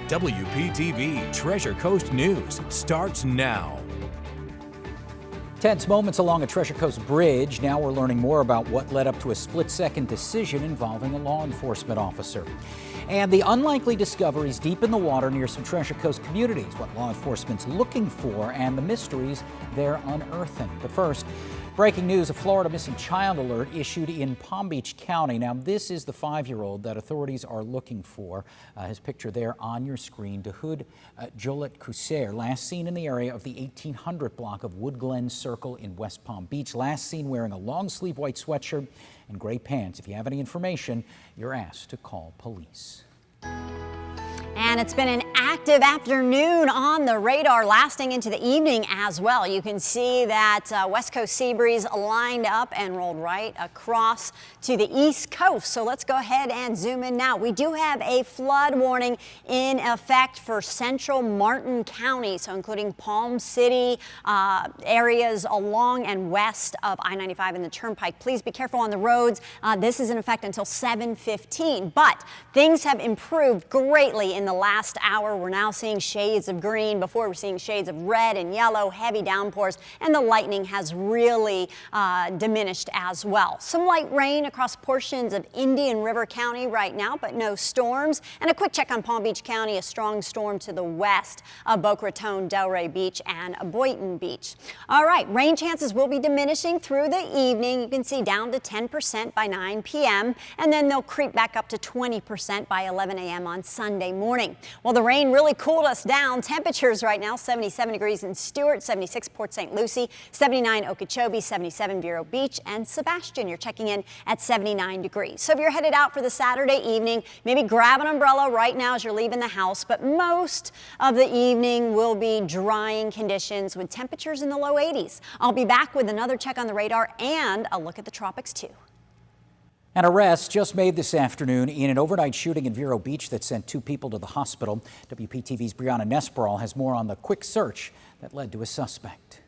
WPTV Treasure Coast News starts now. Tense moments along a Treasure Coast bridge. Now we're learning more about what led up to a split-second decision involving a law enforcement officer. And the unlikely discoveries deep in the water near some Treasure Coast communities, what law enforcement's looking for, and the mysteries they're unearthing. But first, breaking news, a Florida missing child alert issued in Palm Beach County. Now, this is the 5-year-old that authorities are looking for. His picture there on your screen. Dahud Jolet Kuser, last seen in the area of the 1800 block of Wood Glen Circle in West Palm Beach. Last seen wearing a long-sleeve white sweatshirt and gray pants. If you have any information, you're asked to call police. And it's been an active afternoon on the radar, lasting into the evening as well. You can see that West Coast sea breeze lined up and rolled right across to the East Coast. So let's go ahead and zoom in now. We do have a flood warning in effect for central Martin County, so including Palm City, areas along and west of I-95 and the Turnpike. Please be careful on the roads. This is in effect until 7:15, but things have improved greatly in the last hour. We're now seeing shades of green. Before, we're seeing shades of red and yellow, heavy downpours, and the lightning has really diminished as well. Some light rain across portions of Indian River County right now, but no storms. And a quick check on Palm Beach County, a strong storm to the west of Boca Raton, Delray Beach, and Boynton Beach. All right, rain chances will be diminishing through the evening. You can see down to 10% by 9 p.m., and then they'll creep back up to 20% by 11 a.m. on Sunday morning. Well, the rain really cooled us down. Temperatures right now, 77 degrees in Stewart, 76 Port St. Lucie, 79 Okeechobee, 77 Vero Beach, and Sebastian, you're checking in at 79 degrees. So if you're headed out for the Saturday evening, maybe grab an umbrella right now as you're leaving the house, but most of the evening will be drying conditions with temperatures in the low 80s. I'll be back with another check on the radar and a look at the tropics too. An arrest just made this afternoon in an overnight shooting in Vero Beach that sent 2 people to the hospital. WPTV's Brianna Nesbral has more on the quick search that led to a suspect.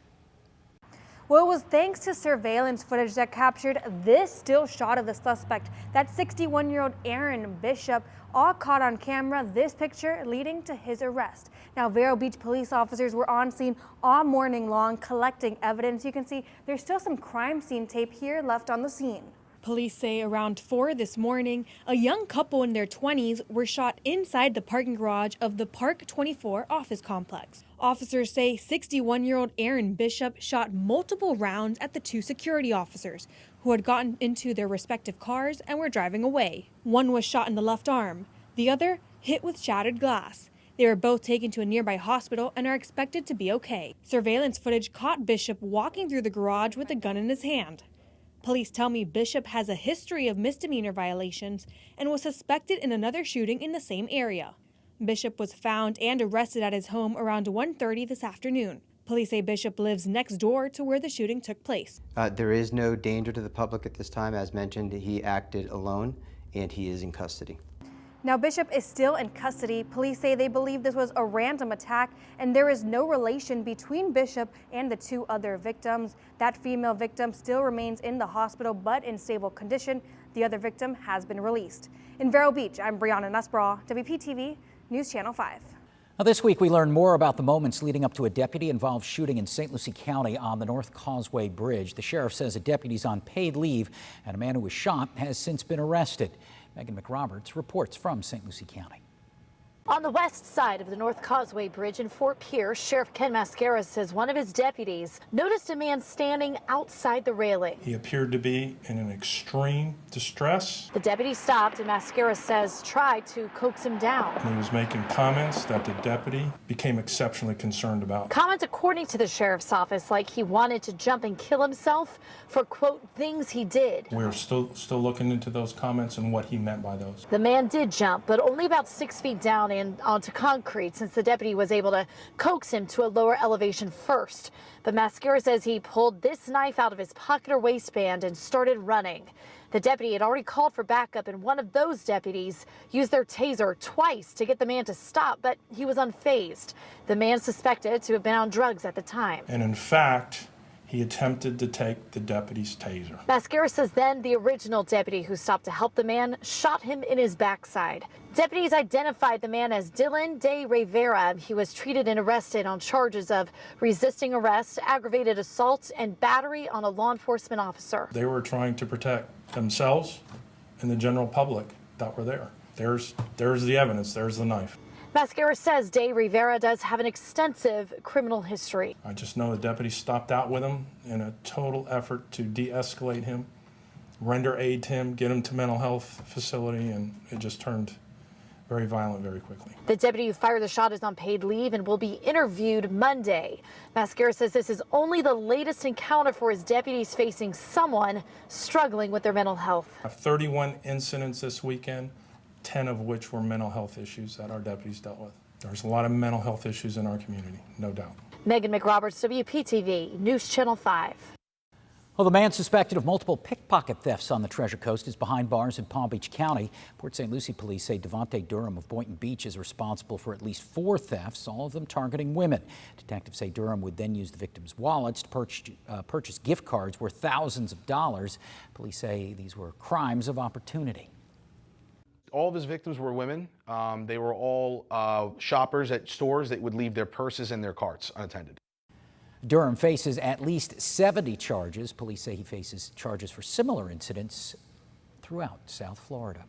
Well, it was thanks to surveillance footage that captured this still shot of the suspect, that 61-year-old Aaron Bishop, all caught on camera, this picture leading to his arrest. Now, Vero Beach police officers were on scene all morning long collecting evidence. You can see there's still some crime scene tape here left on the scene. Police say around 4 this morning, a young couple in their 20s were shot inside the parking garage of the Park 24 office complex. Officers say 61-year-old Aaron Bishop shot multiple rounds at the 2 security officers who had gotten into their respective cars and were driving away. One was shot in the left arm, the other hit with shattered glass. They were both taken to a nearby hospital and are expected to be okay. Surveillance footage caught Bishop walking through the garage with a gun in his hand. Police tell me Bishop has a history of misdemeanor violations and was suspected in another shooting in the same area. Bishop was found and arrested at his home around 1:30 this afternoon. Police say Bishop lives next door to where the shooting took place. There is no danger to the public at this time. As mentioned, he acted alone and he is in custody. Now, Bishop is still in custody. Police say they believe this was a random attack and there is no relation between Bishop and the 2 other victims. That female victim still remains in the hospital but in stable condition. The other victim has been released. In Vero Beach, I'm Brianna Nesbral, WPTV News Channel 5. Now, this week we learned more about the moments leading up to a deputy-involved shooting in St. Lucie County on the North Causeway Bridge. The sheriff says a deputy's on paid leave and a man who was shot has since been arrested. Megan McRoberts reports from St. Lucie County. On the west side of the North Causeway Bridge in Fort Pierce, Sheriff Ken Mascara says one of his deputies noticed a man standing outside the railing. He appeared to be in an extreme distress. The deputy stopped and Mascara says tried to coax him down. And he was making comments that the deputy became exceptionally concerned about. Comments according to the sheriff's office like he wanted to jump and kill himself for, quote, things he did. We're still looking into those comments and what he meant by those. The man did jump, but only about 6 feet down and onto concrete since the deputy was able to coax him to a lower elevation first. But Mascara says he pulled this knife out of his pocket or waistband and started running. The deputy had already called for backup and one of those deputies used their taser twice to get the man to stop, but he was unfazed. The man suspected to have been on drugs at the time. And in fact, he he attempted to take the deputy's taser. Mascara says then the original deputy who stopped to help the man shot him in his backside. Deputies identified the man as Dylan De Rivera. He was treated and arrested on charges of resisting arrest, aggravated assault, and battery on a law enforcement officer. They were trying to protect themselves and the general public that were there. There's the evidence, there's the knife. Mascara says De Rivera does have an extensive criminal history. I just know the deputy stopped out with him in a total effort to de-escalate him, render aid to him, get him to mental health facility, and it just turned very violent very quickly. The deputy who fired the shot is on paid leave and will be interviewed Monday. Mascara says this is only the latest encounter for his deputies facing someone struggling with their mental health. 31 incidents this weekend, 10 of which were mental health issues that our deputies dealt with. There's a lot of mental health issues in our community, no doubt. Megan McRoberts, WPTV, News Channel 5. Well, the man suspected of multiple pickpocket thefts on the Treasure Coast is behind bars in Palm Beach County. Port St. Lucie police say Devontae Durham of Boynton Beach is responsible for at least 4 thefts, all of them targeting women. Detectives say Durham would then use the victims' wallets to purchase gift cards worth thousands of dollars. Police say these were crimes of opportunity. All of his victims were women. They were all shoppers at stores that would leave their purses and their carts unattended. Durham faces at least 70 charges. Police say he faces charges for similar incidents throughout South Florida.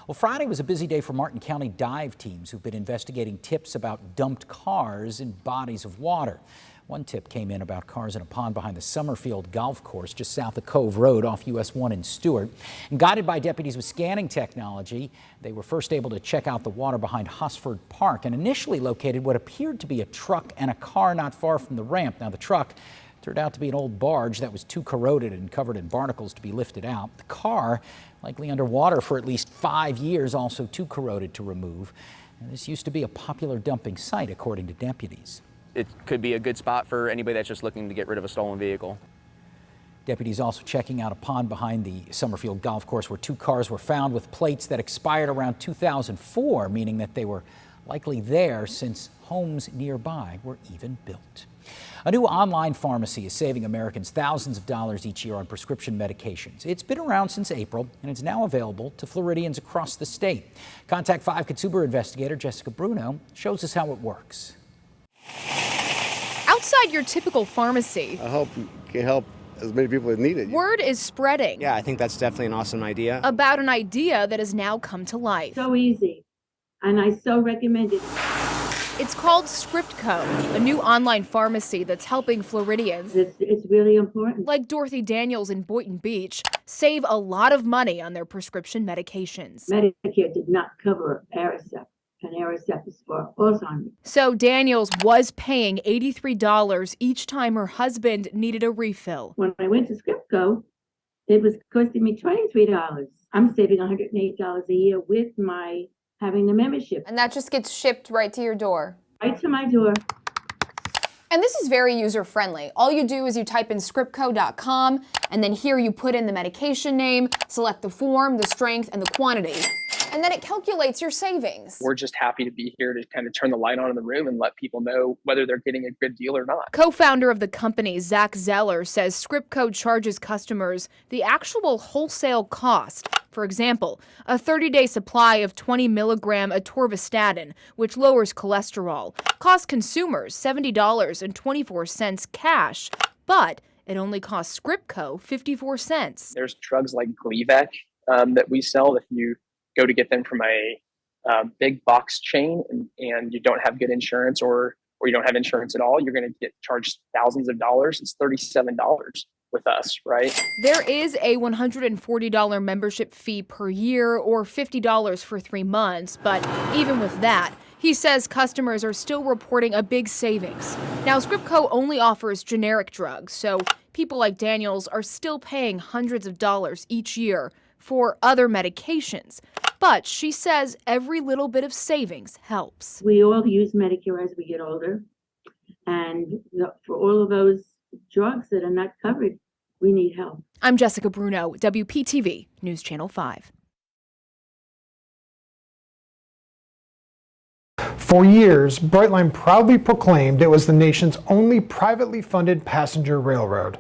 Well, Friday was a busy day for Martin County dive teams who've been investigating tips about dumped cars in bodies of water. One tip came in about cars in a pond behind the Summerfield Golf Course just south of Cove Road off US 1 in Stewart. And guided by deputies with scanning technology, they were first able to check out the water behind Hosford Park and initially located what appeared to be a truck and a car not far from the ramp. Now, the truck turned out to be an old barge that was too corroded and covered in barnacles to be lifted out. The car, likely underwater for at least 5 years, also too corroded to remove. And this used to be a popular dumping site, according to deputies. It could be a good spot for anybody that's just looking to get rid of a stolen vehicle. Deputies also checking out a pond behind the Summerfield Golf Course where 2 cars were found with plates that expired around 2004, meaning that they were likely there since homes nearby were even built. A new online pharmacy is saving Americans thousands of dollars each year on prescription medications. It's been around since April, and it's now available to Floridians across the state. Contact 5 consumer investigator Jessica Bruno shows us how it works. Outside your typical pharmacy, I hope can help as many people as need it. Word is spreading. Yeah, I think that's definitely an awesome idea. About an idea that has now come to life. So easy, and I so recommend it. It's called ScriptCo, a new online pharmacy that's helping Floridians. It's really important. Like Dorothy Daniels in Boynton Beach, save a lot of money on their prescription medications. Medicare did not cover Aricept. And Aricept is for Alzheimer's. So Daniels was paying $83 each time her husband needed a refill. When I went to ScriptCo, it was costing me $23. I'm saving $108 a year with my having the membership. And that just gets shipped right to your door? Right to my door. And this is very user-friendly. All you do is you type in scriptco.com, and then here you put in the medication name, select the form, the strength, and the quantity. And then it calculates your savings. We're just happy to be here to kind of turn the light on in the room and let people know whether they're getting a good deal or not. Co-founder of the company, Zach Zeller, says ScriptCo charges customers the actual wholesale cost. For example, a 30-day supply of 20 milligram atorvastatin, which lowers cholesterol, costs consumers $70.24 cash, but it only costs ScriptCo 54 cents. There's drugs like Gleevec that we sell. If you go to get them from a big box chain and you don't have good insurance or you don't have insurance at all, you're going to get charged thousands of dollars. It's $37 with us, right? There is a $140 membership fee per year or $50 for 3 months, but even with that, he says customers are still reporting a big savings. Now, ScriptCo only offers generic drugs, so people like Daniels are still paying hundreds of dollars each year for other medications. But she says every little bit of savings helps. We all use Medicare as we get older. And for all of those drugs that are not covered, we need help. I'm Jessica Bruno, WPTV News Channel 5. For years, Brightline proudly proclaimed it was the nation's only privately funded passenger railroad.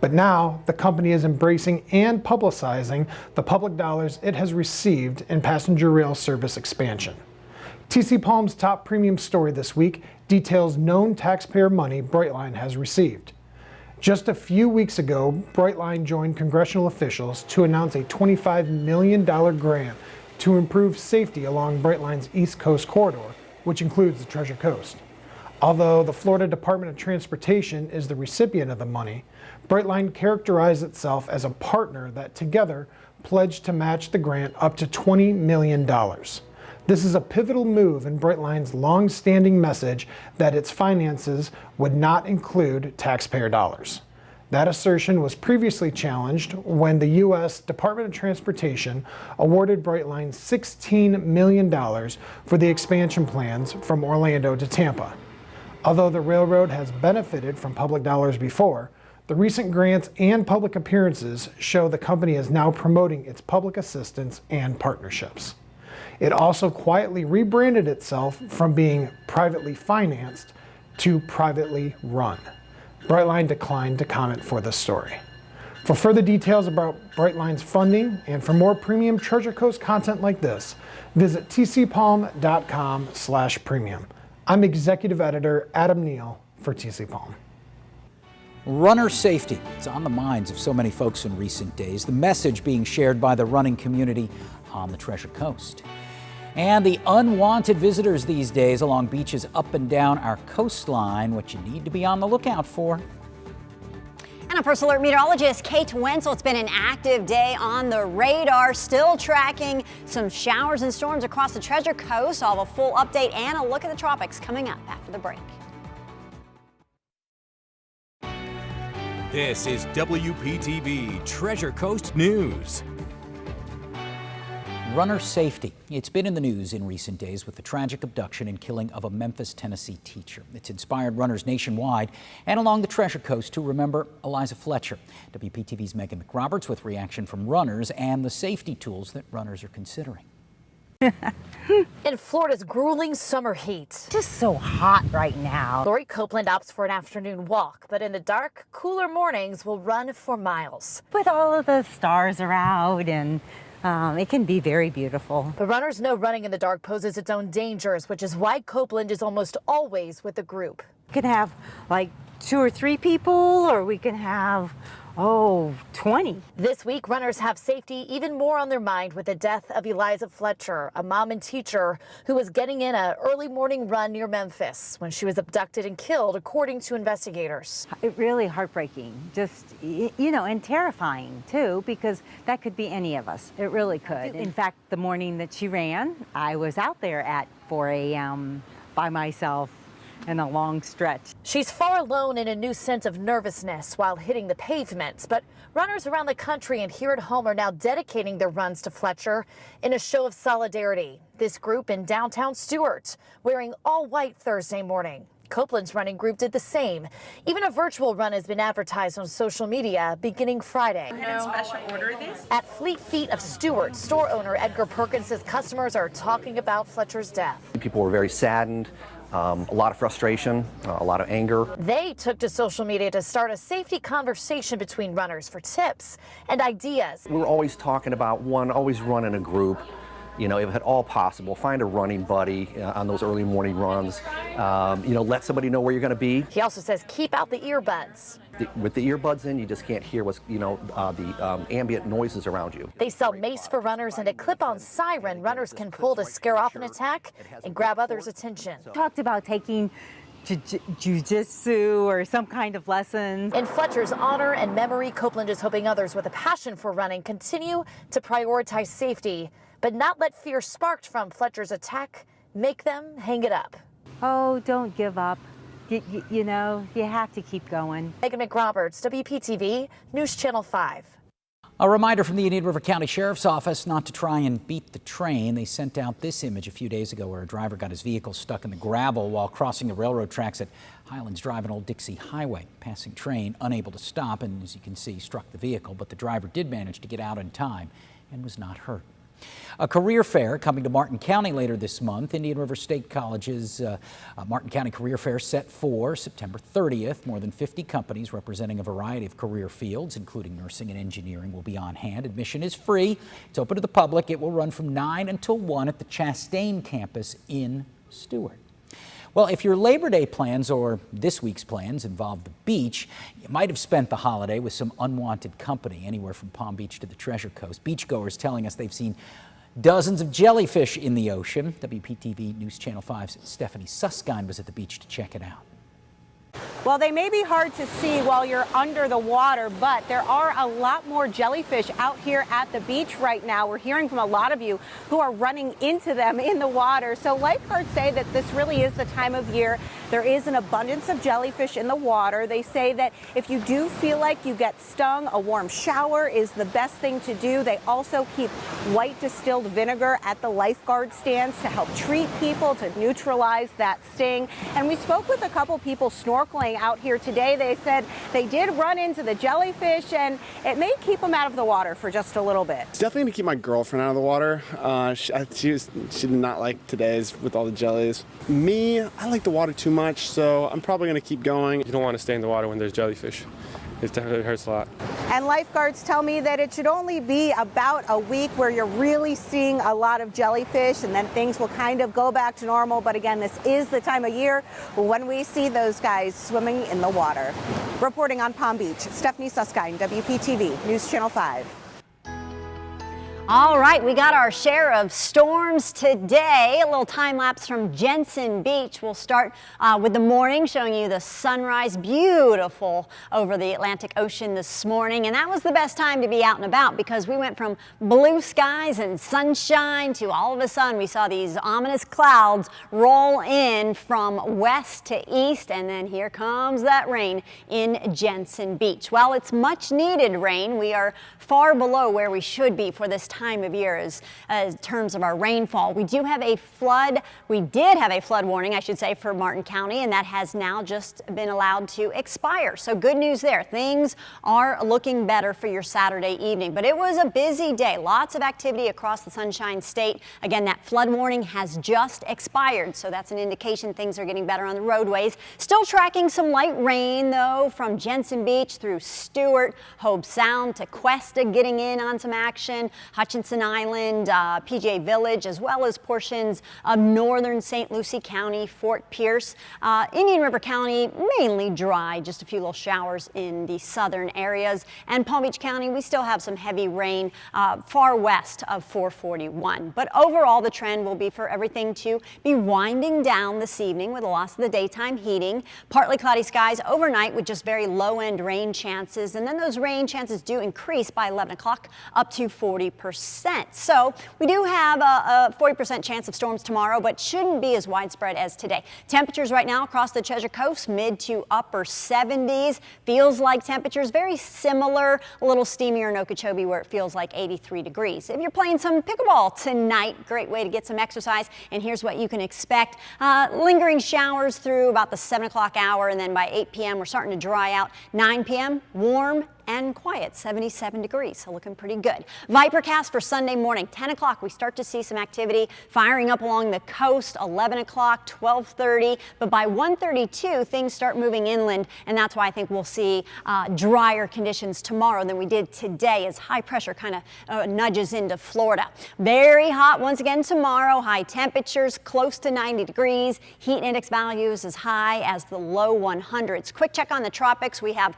But now, the company is embracing and publicizing the public dollars it has received in passenger rail service expansion. TC Palm's top premium story this week details known taxpayer money Brightline has received. Just a few weeks ago, Brightline joined congressional officials to announce a $25 million grant to improve safety along Brightline's East Coast corridor, which includes the Treasure Coast. Although the Florida Department of Transportation is the recipient of the money, Brightline characterized itself as a partner that together pledged to match the grant up to $20 million. This is a pivotal move in Brightline's long-standing message that its finances would not include taxpayer dollars. That assertion was previously challenged when the U.S. Department of Transportation awarded Brightline $16 million for the expansion plans from Orlando to Tampa. Although the railroad has benefited from public dollars before, the recent grants and public appearances show the company is now promoting its public assistance and partnerships. It also quietly rebranded itself from being privately financed to privately run. Brightline declined to comment for this story. For further details about Brightline's funding and for more premium Treasure Coast content like this, visit tcpalm.com/premium. I'm Executive Editor Adam Neal for TC Palm. Runner safety is on the minds of so many folks in recent days, the message being shared by the running community on the Treasure Coast. And the unwanted visitors these days along beaches up and down our coastline, what you need to be on the lookout for. And a First Alert meteorologist Kate Wenzel. It's been an active day on the radar, still tracking some showers and storms across the Treasure Coast. I'll have a full update and a look at the tropics coming up after the break. This is WPTV Treasure Coast News. Runner safety. It's been in the news in recent days with the tragic abduction and killing of a Memphis, Tennessee teacher. It's inspired runners nationwide and along the Treasure Coast to remember Eliza Fletcher. WPTV's Megan McRoberts with reaction from runners and the safety tools that runners are considering. In Florida's grueling summer heat. Just so hot right now. Lori Copeland opts for an afternoon walk, but in the dark, cooler mornings will run for miles. With all of the stars are out and it can be very beautiful. But runners know running in the dark poses its own dangers, which is why Copeland is almost always with a group. We can have like 2 or 3 people, or we can have 20. This week, runners have safety even more on their mind with the death of Eliza Fletcher, a mom and teacher who was getting in an early morning run near Memphis when she was abducted and killed, according to investigators. It really heartbreaking, just, and terrifying too, because that could be any of us. It really could. In fact, the morning that she ran, I was out there at 4 a.m. by myself in a long stretch. She's far alone in a new sense of nervousness while hitting the pavements, but runners around the country and here at home are now dedicating their runs to Fletcher in a show of solidarity. This group in downtown Stuart wearing all white Thursday morning. Copeland's running group did the same. Even a virtual run has been advertised on social media beginning Friday. Special order this? At Fleet Feet of Stuart, store owner Edgar Perkins says customers are talking about Fletcher's death. People were very saddened. A lot of frustration, a lot of anger. They took to social media to start a safety conversation between runners for tips and ideas. We're always talking about always run in a group. If at all possible, find a running buddy on those early morning runs. Let somebody know where you're going to be. He also says keep out the earbuds. With the earbuds in, you just can't hear what's, the ambient noises around you. They sell mace for runners and a clip-on siren runners can pull to scare off an attack and grab others' attention. Talked about taking jiu-jitsu or some kind of lessons. In Fletcher's honor and memory, Copeland is hoping others with a passion for running continue to prioritize safety, but not let fear sparked from Fletcher's attack make them hang it up. Oh, don't give up. You have to keep going. Megan McRoberts, WPTV, News Channel 5. A reminder from the Indian River County Sheriff's Office not to try and beat the train. They sent out this image a few days ago where a driver got his vehicle stuck in the gravel while crossing the railroad tracks at Highlands Drive and Old Dixie Highway. Passing train unable to stop and, as you can see, struck the vehicle, but the driver did manage to get out in time and was not hurt. A career fair coming to Martin County later this month. Indian River State College's Martin County Career Fair set for September 30th. More than 50 companies representing a variety of career fields, including nursing and engineering, will be on hand. Admission is free. It's open to the public. It will run from 9 until 1 at the Chastain campus in Stuart. Well, if your Labor Day plans or this week's plans involve the beach, you might have spent the holiday with some unwanted company anywhere from Palm Beach to the Treasure Coast. Beachgoers telling us they've seen dozens of jellyfish in the ocean. WPTV News Channel 5's Stephanie Susskind was at the beach to check it out. Well, they may be hard to see while you're under the water, but there are a lot more jellyfish out here at the beach right now. We're hearing from a lot of you who are running into them in the water. So lifeguards say that this really is the time of year. There is an abundance of jellyfish in the water. They say that if you do feel like you get stung, a warm shower is the best thing to do. They also keep white distilled vinegar at the lifeguard stands to help treat people, to neutralize that sting. And we spoke with a couple people snorkeling out here today. They said they did run into the jellyfish and it may keep them out of the water for just a little bit. It's definitely going to keep my girlfriend out of the water. She did not like today's with all the jellies. Me, I like the water too much, so I'm probably going to keep going. You don't want to stay in the water when there's jellyfish. It definitely hurts a lot. And lifeguards tell me that it should only be about a week where you're really seeing a lot of jellyfish, and then things will kind of go back to normal. But again, this is the time of year when we see those guys swimming in the water. Reporting on Palm Beach, Stephanie Susskind, WPTV News Channel 5. All right, we got our share of storms today. A little time lapse from Jensen Beach. We'll start with the morning, showing you the sunrise, beautiful over the Atlantic Ocean this morning. And that was the best time to be out and about because we went from blue skies and sunshine to all of a sudden we saw these ominous clouds roll in from west to east. And then here comes that rain in Jensen Beach. Well, it's much needed rain. We are far below where we should be for this time of year as terms of our rainfall. We did have a flood warning, I should say, for Martin County, and that has now just been allowed to expire. So good news there. Things are looking better for your Saturday evening, but it was a busy day. Lots of activity across the Sunshine State. Again, that flood warning has just expired, so that's an indication things are getting better on the roadways. Still tracking some light rain, though, from Jensen Beach through Stuart, Hobe Sound to Cuesta, getting in on some action. Hutchinson Island, PGA Village, as well as portions of northern St. Lucie County, Fort Pierce. Indian River County, mainly dry, just a few little showers in the southern areas. And Palm Beach County, we still have some heavy rain far west of 441. But overall, the trend will be for everything to be winding down this evening with a loss of the daytime heating. Partly cloudy skies overnight with just very low-end rain chances. And then those rain chances do increase by 11 o'clock up to 40%. So we do have a 40% chance of storms tomorrow, but shouldn't be as widespread as today. Temperatures right now across the Treasure Coast, mid to upper 70s. Feels like temperatures very similar, a little steamier in Okeechobee where it feels like 83 degrees. If you're playing some pickleball tonight, great way to get some exercise. And here's what you can expect. Lingering showers through about the 7 o'clock hour, and then by 8 p.m. we're starting to dry out. 9 p.m. warm and quiet, 77 degrees, so looking pretty good. Vipercast for Sunday morning, 10 o'clock, we start to see some activity firing up along the coast, 11 o'clock, 12:30, but by 1:32, things start moving inland, and that's why I think we'll see drier conditions tomorrow than we did today as high pressure kind of nudges into Florida. Very hot once again tomorrow, high temperatures close to 90 degrees, heat index values as high as the low 100s. Quick check on the tropics. We have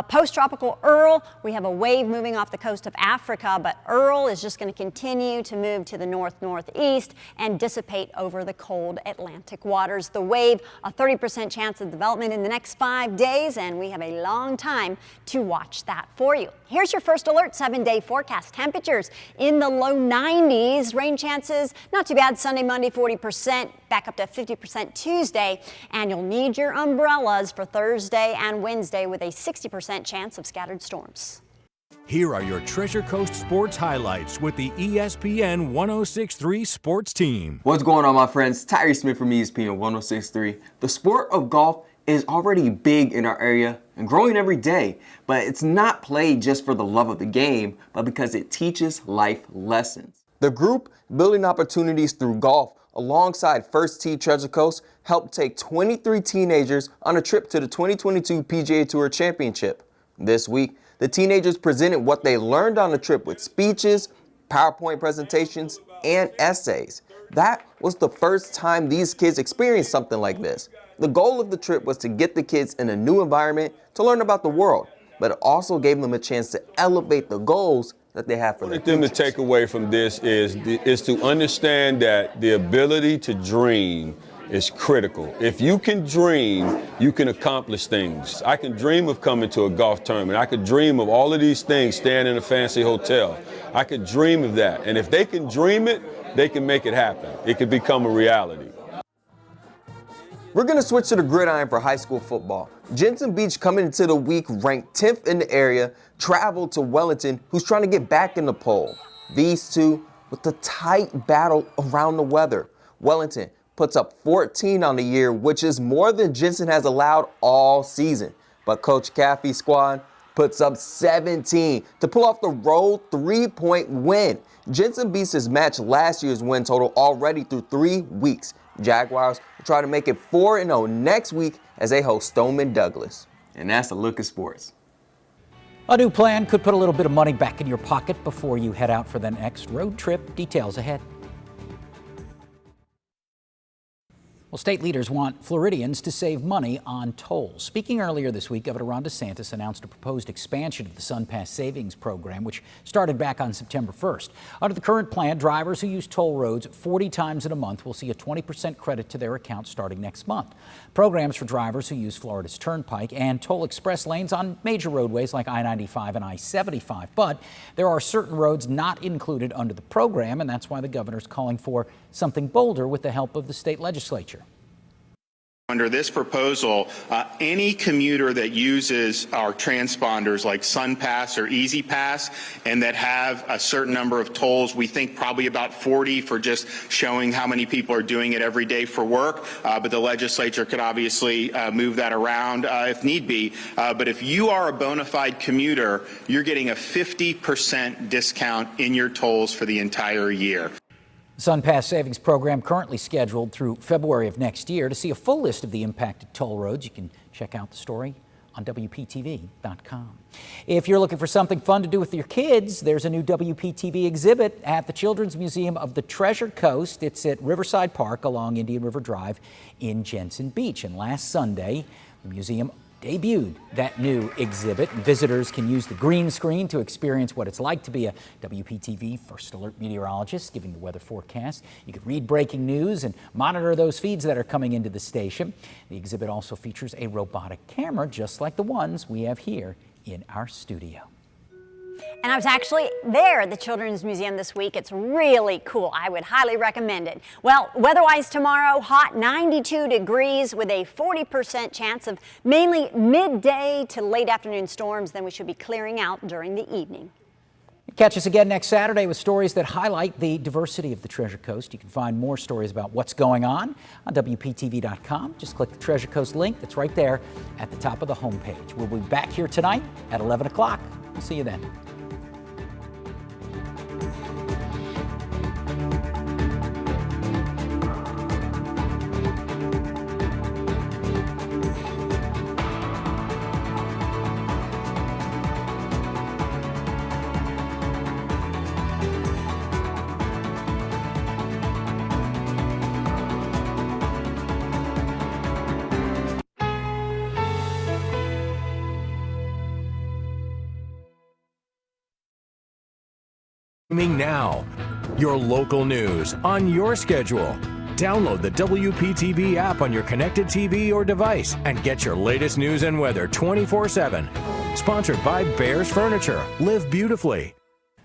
post-tropical Earl. We have a wave moving off the coast of Africa, but Earl is just going to continue to move to the north-northeast and dissipate over the cold Atlantic waters. The wave, a 30% chance of development in the next 5 days, and we have a long time to watch that for you. Here's your first alert 7-day forecast. Temperatures in the low 90s. Rain chances, not too bad. Sunday, Monday, 40%, back up to 50% Tuesday. And you'll need your umbrellas for Thursday and Wednesday with a 60% chance of scattered storms. Here are your Treasure Coast sports highlights with the ESPN 106.3 sports team. What's going on, my friends? Tyree Smith from ESPN 106.3. The sport of golf is already big in our area and growing every day, but it's not played just for the love of the game, but because it teaches life lessons. The group, building opportunities through golf alongside First Tee Treasure Coast, helped take 23 teenagers on a trip to the 2022 PGA Tour Championship. This week, the teenagers presented what they learned on the trip with speeches, PowerPoint presentations, and essays. That was the first time these kids experienced something like this. The goal of the trip was to get the kids in a new environment to learn about the world, but it also gave them a chance to elevate the goals that they have for their them to futures. take away from this is to understand that the ability to dream is critical. If you can dream, you can accomplish things. I can dream of coming to a golf tournament. I could dream of all of these things, staying in a fancy hotel. I could dream of that. And if they can dream it, they can make it happen. It could become a reality. We're going to switch to the gridiron for high school football. Jensen Beach, coming into the week ranked 10th in the area, traveled to Wellington, who's trying to get back in the poll. These two with a tight battle around the weather. Wellington puts up 14 on the year, which is more than Jensen has allowed all season. But Coach Caffey's squad puts up 17 to pull off the road 3-point win. Jensen Beach has matched last year's win total already through 3 weeks. Jaguars will try to make it 4-0 next week as they host Stoneman Douglas. And that's a look at sports. A new plan could put a little bit of money back in your pocket before you head out for the next road trip. Details ahead. Well, state leaders want Floridians to save money on tolls. Speaking earlier this week, Governor Ron DeSantis announced a proposed expansion of the SunPass Savings Program, which started back on September 1st. Under the current plan, drivers who use toll roads 40 times in a month will see a 20% credit to their account starting next month. Programs for drivers who use Florida's Turnpike and Toll Express lanes on major roadways like I-95 and I-75. But there are certain roads not included under the program, and that's why the governor's calling for something bolder with the help of the state legislature. Under this proposal, any commuter that uses our transponders like SunPass or EasyPass and that have a certain number of tolls, we think probably about 40 for just showing how many people are doing it every day for work, but the legislature could obviously move that around if need be. But if you are a bona fide commuter, you're getting a 50% discount in your tolls for the entire year. The SunPass Savings Program currently scheduled through February of next year. To see a full list of the impacted toll roads, you can check out the story on WPTV.com. If you're looking for something fun to do with your kids, there's a new WPTV exhibit at the Children's Museum of the Treasure Coast. It's at Riverside Park along Indian River Drive in Jensen Beach. And last Sunday, the museum debuted that new exhibit. Visitors can use the green screen to experience what it's like to be a WPTV First Alert meteorologist, giving the weather forecast. You can read breaking news and monitor those feeds that are coming into the station. The exhibit also features a robotic camera, just like the ones we have here in our studio. And I was actually there at the Children's Museum this week. It's really cool. I would highly recommend it. Well, weather-wise tomorrow, hot 92 degrees with a 40% chance of mainly midday to late afternoon storms. Then we should be clearing out during the evening. Catch us again next Saturday with stories that highlight the diversity of the Treasure Coast. You can find more stories about what's going on WPTV.com. Just click the Treasure Coast link that's right there at the top of the homepage. We'll be back here tonight at 11 o'clock. We'll see you then. Now, your local news on your schedule. Download the WPTV app on your connected TV or device and get your latest news and weather 24/7. Sponsored by Bears Furniture. Live beautifully.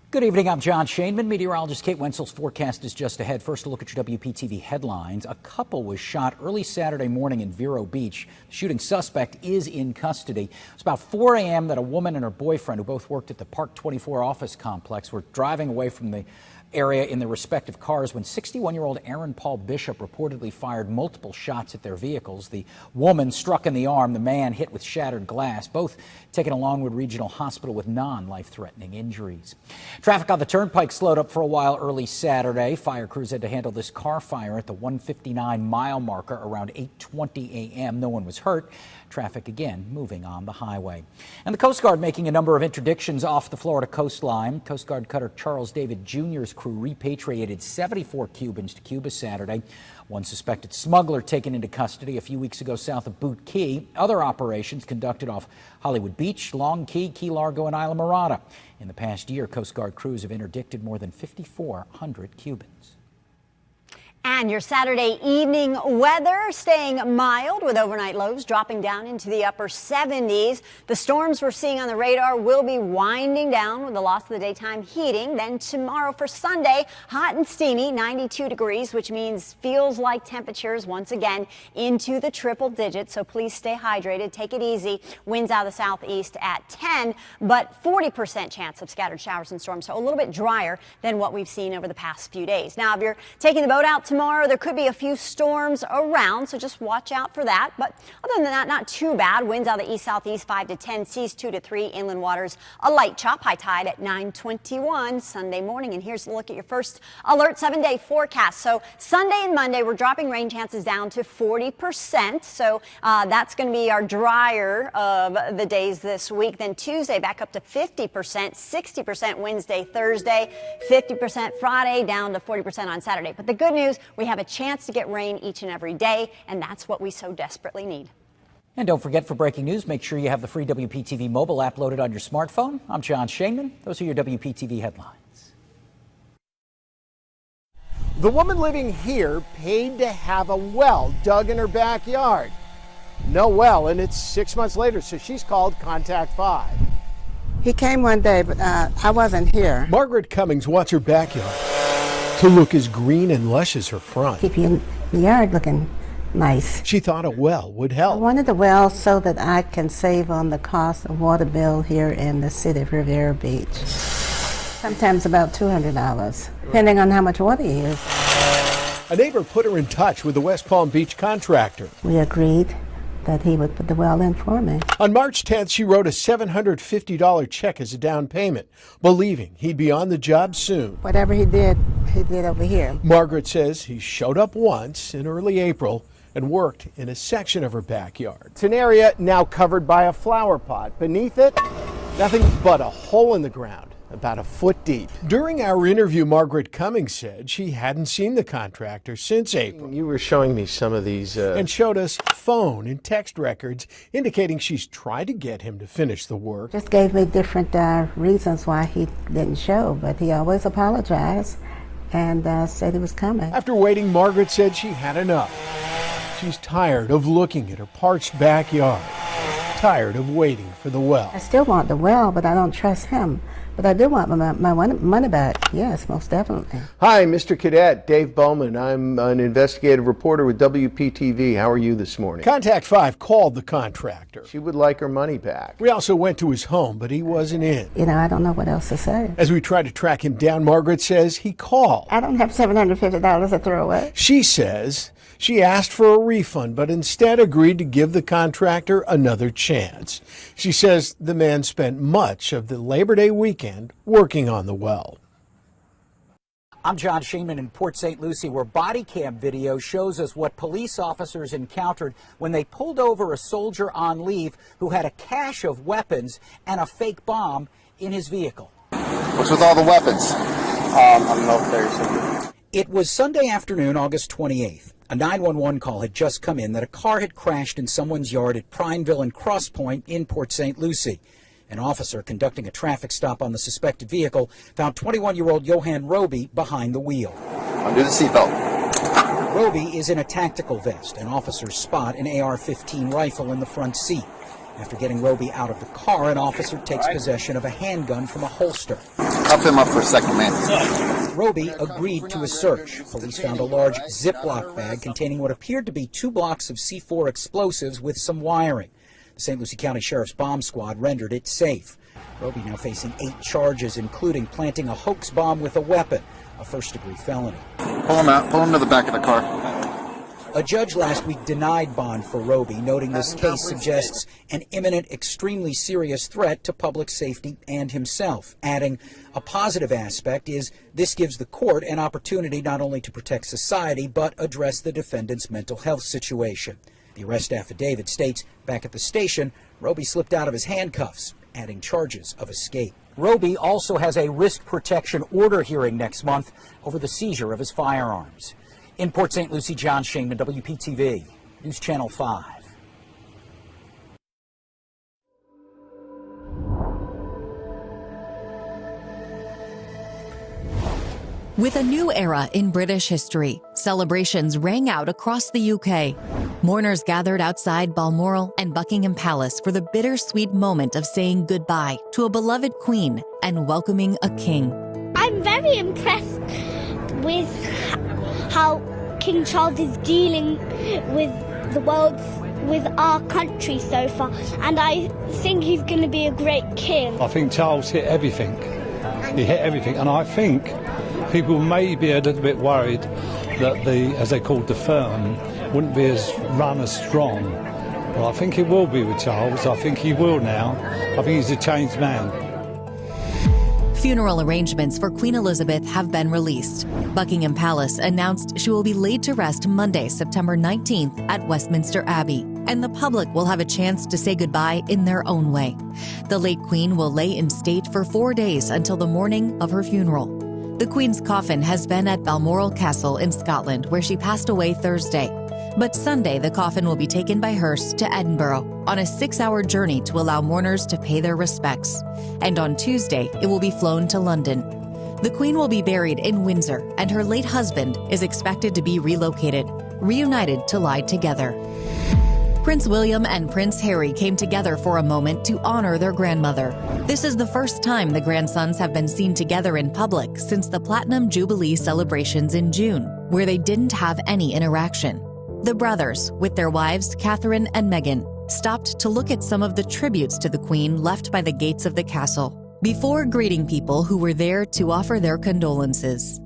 Good evening, I'm Jon Shainman. Meteorologist Kate Wenzel's forecast is just ahead. First, a look at your WPTV headlines. A couple was shot early Saturday morning in Vero Beach. The shooting suspect is in custody. It's about 4 a.m. that a woman and her boyfriend, who both worked at the Park 24 office complex, were driving away from the area in their respective cars when 61-year-old Aaron Paul Bishop reportedly fired multiple shots at their vehicles. The woman struck in the arm, the man hit with shattered glass, both taken to Longwood Regional Hospital with non-life-threatening injuries. Traffic on the Turnpike slowed up for a while early Saturday. Fire crews had to handle this car fire at the 159-mile marker around 8:20 a.m. No one was hurt. Traffic again moving on the highway. And the Coast Guard making a number of interdictions off the Florida coastline. Coast Guard cutter Charles David Jr.'s crew repatriated 74 Cubans to Cuba Saturday. One suspected smuggler taken into custody a few weeks ago south of Boot Key. Other operations conducted off Hollywood Beach, Long Key, Key Largo, and Isla Mirada. In the past year, Coast Guard crews have interdicted more than 5,400 Cubans. And your Saturday evening weather staying mild with overnight lows dropping down into the upper 70s. The storms we're seeing on the radar will be winding down with the loss of the daytime heating. Then tomorrow for Sunday, hot and steamy, 92 degrees, which means feels like temperatures once again into the triple digits. So please stay hydrated. Take it easy. Winds out of the southeast at 10, but 40% chance of scattered showers and storms. So a little bit drier than what we've seen over the past few days. Now, if you're taking the boat out tomorrow, there could be a few storms around, so just watch out for that. But other than that, not too bad. Winds out of the east-southeast 5 to 10, seas 2 to 3, inland waters a light chop, high tide at 9:21 Sunday morning. And here's a look at your first alert 7-day forecast. So Sunday and Monday, we're dropping rain chances down to 40%. So that's going to be our drier of the days this week. Then Tuesday back up to 50%, 60% Wednesday, Thursday, 50% Friday, down to 40% on Saturday. But the good news, we have a chance to get rain each and every day, and that's what we so desperately need. And don't forget, for breaking news, make sure you have the free WPTV mobile app loaded on your smartphone. I'm Jon Shainman. Those are your WPTV headlines. The woman living here paid to have a well dug in her backyard. No well, and it's 6 months later, so she's called Contact 5. He came one day, but I wasn't here. Margaret Cummings wants her backyard to look as green and lush as her front. Keep your yard looking nice. She thought a well would help. I wanted a well so that I can save on the cost of water bill here in the city of Vero Beach. Sometimes about $200, depending on how much water you use. A neighbor put her in touch with the West Palm Beach contractor. We agreed that he would put the well in for me. On March 10th, she wrote a $750 check as a down payment, believing he'd be on the job soon. Whatever he did over here. Margaret says he showed up once in early April and worked in a section of her backyard. It's an area now covered by a flower pot. Beneath it, nothing but a hole in the ground, about a foot deep. During our interview, Margaret Cummings said she hadn't seen the contractor since April. You were showing me some of these and showed us phone and text records indicating she's tried to get him to finish the work. Just gave me different reasons why he didn't show, but he always apologized and said he was coming. After waiting, Margaret said she had enough. She's tired of looking at her parched backyard, tired of waiting for the well. I still want the well, but I don't trust him. But I do want my money back. Yes, most definitely. Hi, Mr. Cadet, Dave Bowman. I'm an investigative reporter with WPTV. How are you this morning? Contact 5 called the contractor. She would like her money back. We also went to his home, but he wasn't in. You know, I don't know what else to say. As we tried to track him down, Margaret says he called. I don't have $750 to throw away. She says she asked for a refund, but instead agreed to give the contractor another chance. She says the man spent much of the Labor Day weekend working on the well. I'm Jon Shainman in Port St. Lucie, where body cam video shows us what police officers encountered when they pulled over a soldier on leave who had a cache of weapons and a fake bomb in his vehicle. What's with all the weapons? I'm military. It was Sunday afternoon, August 28th. A 911 call had just come in that a car had crashed in someone's yard at Prineville and Cross Point in Port St. Lucie. An officer conducting a traffic stop on the suspected vehicle found 21-year-old Johan Roby behind the wheel. Undo the seatbelt. Roby is in a tactical vest, and officers spot an AR-15 rifle in the front seat. After getting Roby out of the car, an officer takes possession of a handgun from a holster. Cuff him up for a second, man. Roby agreed to a search. Police found a large Ziploc bag containing what appeared to be 2 blocks of C4 explosives with some wiring. The St. Lucie County Sheriff's Bomb Squad rendered it safe. Roby now facing 8 charges, including planting a hoax bomb with a weapon, a first-degree felony. Pull him out. Pull him to the back of the car. A judge last week denied bond for Roby, noting this case suggests an imminent, extremely serious threat to public safety and himself, adding a positive aspect is this gives the court an opportunity not only to protect society, but address the defendant's mental health situation. The arrest affidavit states back at the station, Roby slipped out of his handcuffs, adding charges of escape. Roby also has a risk protection order hearing next month over the seizure of his firearms. In Port St. Lucie, Jon Shainman, WPTV, News Channel 5. With a new era in British history, celebrations rang out across the UK. Mourners gathered outside Balmoral and Buckingham Palace for the bittersweet moment of saying goodbye to a beloved queen and welcoming a king. I'm very impressed with how King Charles is dealing with the world, with our country so far, and I think he's going to be a great king. I think Charles hit everything. He hit everything, and I think people may be a little bit worried that the, as they called the firm, wouldn't be as strong. But I think it will be with Charles. I think he will now. I think he's a changed man. Funeral arrangements for Queen Elizabeth have been released. Buckingham Palace announced she will be laid to rest Monday, September 19th at Westminster Abbey, and the public will have a chance to say goodbye in their own way. The late Queen will lay in state for 4 days until the morning of her funeral. The Queen's coffin has been at Balmoral Castle in Scotland, where she passed away Thursday. But Sunday, the coffin will be taken by hearse to Edinburgh on a 6-hour journey to allow mourners to pay their respects. And on Tuesday, it will be flown to London. The Queen will be buried in Windsor, and her late husband is expected to be relocated, reunited to lie together. Prince William and Prince Harry came together for a moment to honor their grandmother. This is the first time the grandsons have been seen together in public since the Platinum Jubilee celebrations in June, where they didn't have any interaction. The brothers, with their wives Catherine and Meghan, stopped to look at some of the tributes to the Queen left by the gates of the castle, before greeting people who were there to offer their condolences.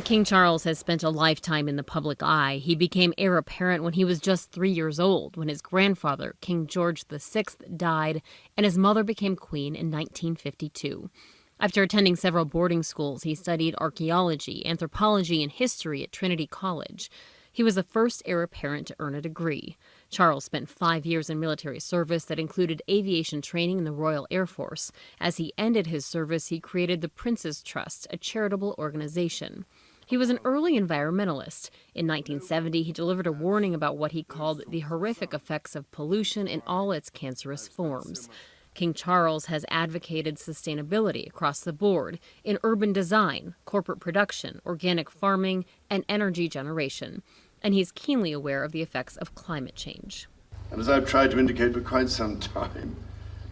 King Charles has spent a lifetime in the public eye. He became heir apparent when he was just 3 years old, when his grandfather, King George VI, died, and his mother became queen in 1952. After attending several boarding schools, he studied archaeology, anthropology, and history at Trinity College. He was the first heir apparent to earn a degree. Charles spent 5 years in military service that included aviation training in the Royal Air Force. As he ended his service, he created the Prince's Trust, a charitable organization. He was an early environmentalist. In 1970, he delivered a warning about what he called the horrific effects of pollution in all its cancerous forms. King Charles has advocated sustainability across the board in urban design, corporate production, organic farming, and energy generation. And he's keenly aware of the effects of climate change. And as I've tried to indicate for quite some time,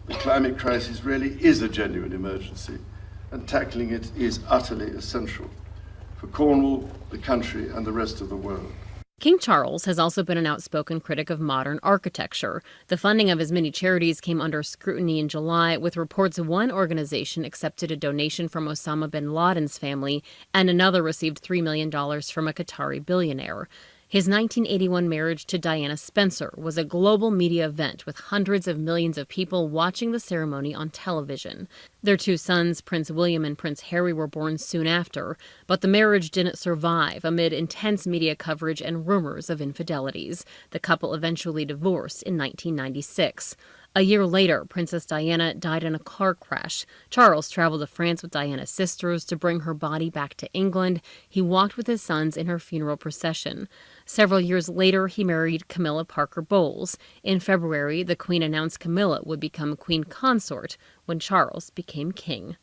the climate crisis really is a genuine emergency, and tackling it is utterly essential for Cornwall, the country, and the rest of the world. King Charles has also been an outspoken critic of modern architecture. The funding of his many charities came under scrutiny in July, with reports one organization accepted a donation from Osama bin Laden's family, and another received $3 million from a Qatari billionaire. His 1981 marriage to Diana Spencer was a global media event with hundreds of millions of people watching the ceremony on television. Their 2 sons, Prince William and Prince Harry, were born soon after, but the marriage didn't survive amid intense media coverage and rumors of infidelities. The couple eventually divorced in 1996. A year later, Princess Diana died in a car crash. Charles traveled to France with Diana's sisters to bring her body back to England. He walked with his sons in her funeral procession. Several years later, he married Camilla Parker Bowles. In February, the Queen announced Camilla would become Queen Consort when Charles became king.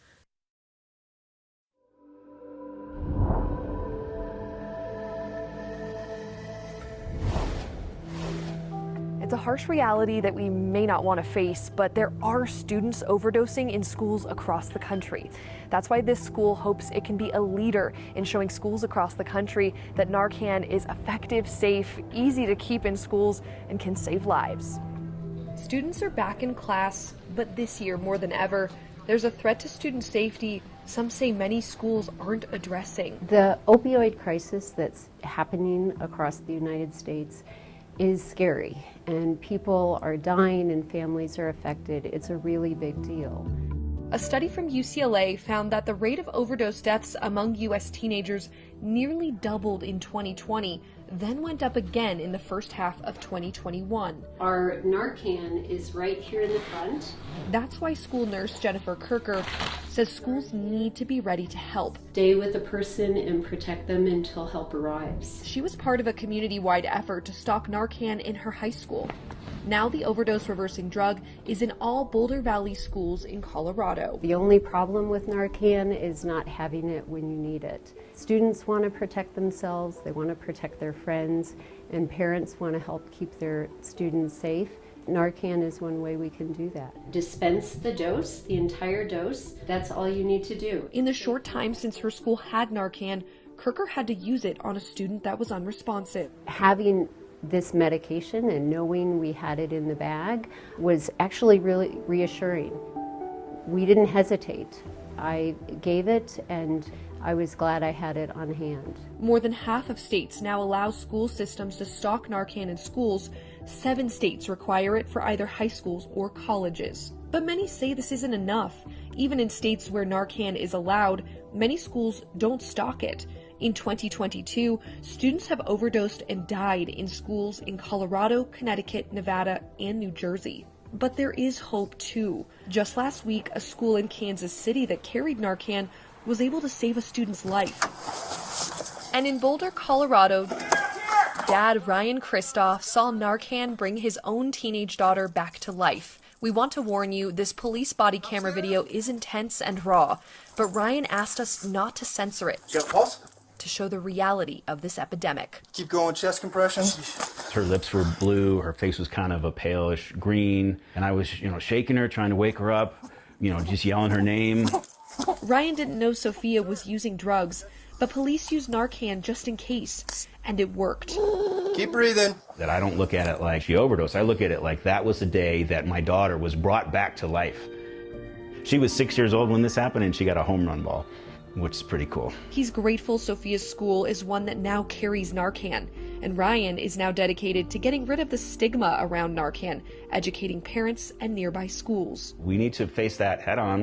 It's a harsh reality that we may not want to face, but there are students overdosing in schools across the country. That's why this school hopes it can be a leader in showing schools across the country that Narcan is effective, safe, easy to keep in schools, and can save lives. Students are back in class, but this year more than ever, there's a threat to student safety some say many schools aren't addressing. The opioid crisis that's happening across the United States is scary, and people are dying and families are affected. It's a really big deal. A study from UCLA found that the rate of overdose deaths among U.S. teenagers nearly doubled in 2020, then went up again in the first half of 2021. Our Narcan is right here in the front. That's why school nurse Jennifer Kirker says schools need to be ready to help. Stay with the person and protect them until help arrives. She was part of a community-wide effort to stock Narcan in her high school. Now the overdose reversing drug is in all Boulder Valley schools in Colorado. The only problem with Narcan is not having it when you need it. Students want to protect themselves, they want to protect their friends, and parents want to help keep their students safe. Narcan is one way we can do that. Dispense the dose, the entire dose. That's all you need to do. In the short time since her school had Narcan, Kirker had to use it on a student that was unresponsive. Having this medication and knowing we had it in the bag was actually really reassuring. We didn't hesitate. I gave it and I was glad I had it on hand. More than half of states now allow school systems to stock Narcan in schools. 7 states require it for either high schools or colleges. But many say this isn't enough. Even in states where Narcan is allowed, many schools don't stock it. In 2022, students have overdosed and died in schools in Colorado, Connecticut, Nevada, and New Jersey. But there is hope too. Just last week, a school in Kansas City that carried Narcan was able to save a student's life. And in Boulder, Colorado, Dad Ryan Kristoff saw Narcan bring his own teenage daughter back to life. We want to warn you, this police body camera video is intense and raw, but Ryan asked us not to censor it. You got a pulse? To show the reality of this epidemic. Keep going, chest compressions. Her lips were blue, her face was kind of a palish green, and I was, shaking her, trying to wake her up, just yelling her name. Ryan didn't know Sophia was using drugs, but police used Narcan just in case, and it worked. Keep breathing. That I don't look at it like she overdosed. I look at it like that was the day that my daughter was brought back to life. She was 6 years old when this happened, and she got a home run ball, which is pretty cool. He's grateful Sophia's school is one that now carries Narcan, and Ryan is now dedicated to getting rid of the stigma around Narcan, educating parents and nearby schools. We need to face that head on.